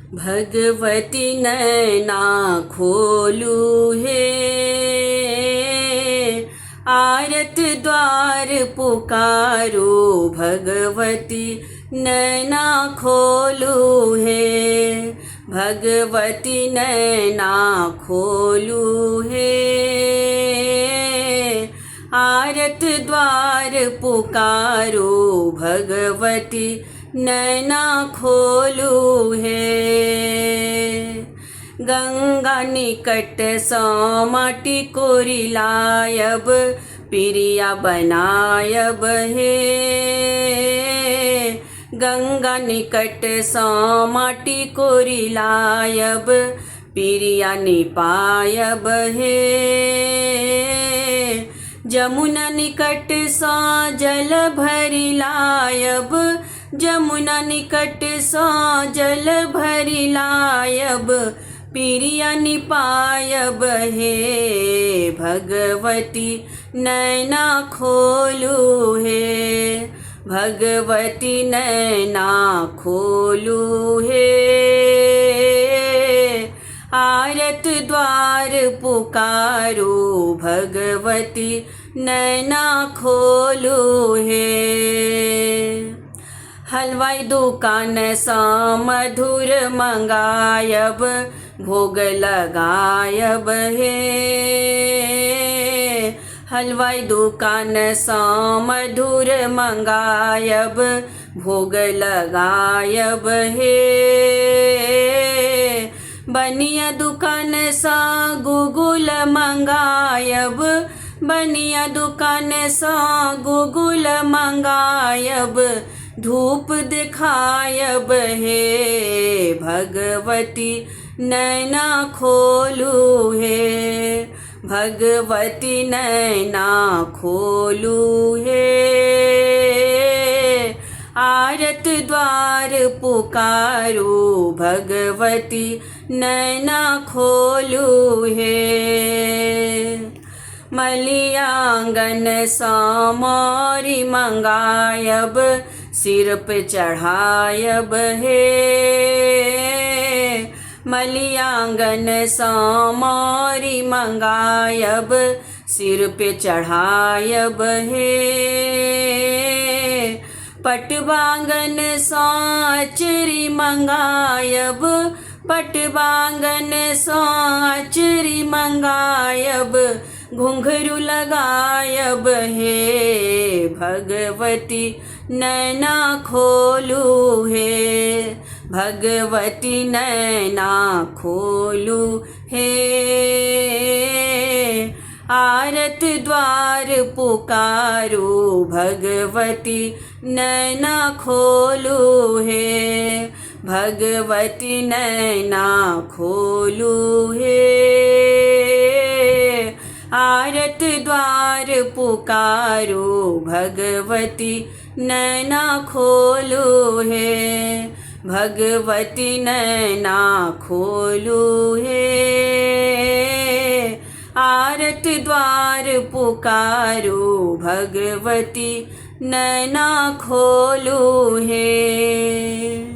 भगवती नैना खोलू हे, आरत द्वार पुकारो भगवती नैना खोलू हे। भगवती नैना खोलू हे, आरत द्वार पुकारो भगवती नैना खोलू हे। गंगा निकट सो माटी कोरी लायब, पिरिया बनायब हे। गंगा निकट सो माटी कोरी लायब, पिरिया निपायब हे। जमुना निकट सो जल भरी लायब, जमुना निकट सो जल भरी लायब, पिरिया निपायब हे। भगवती नैना खोलू हे, भगवती नैना खोलू हे। आरत द्वार पुकारो भगवती नैना खोलू हे। हलवाई दुकान सो मधुर मंगायब, भोग लगायब हे। हलवाई दुकान सो मधुर मंगायब, भोग लगायब हे। बनिया दुकान सो गुगुल मंगायब, बनिया दुकान सो गुगुल मंगायब, धूप दिखायब हे। भगवती नैना खोलू हे, भगवती नैना खोलू हे। आरत द्वार पुकारो भगवती नैना खोलू हे। मलियांगन सो मोरी मंगायब, सिर पे चढ़ायब हे। मलियांगन सो मोरी मंगायब, सिर पे चढ़ायब हे। पटवांगन सो अचरी मंगायब, पटवांगन सो अचरी मंगायब, घुंघरू लगायब हे। भगवती नैना खोलू हे, भगवती नैना खोलू हे। आरत द्वार पुकारो भगवती नैना खोलू हे। भगवती नैना खोलू हे। आरत द्वार पुकारो भगवती नैना खोलू हे। भगवती नैना खोलू हे। आरत द्वार पुकारो भगवती नैना खोलू हे।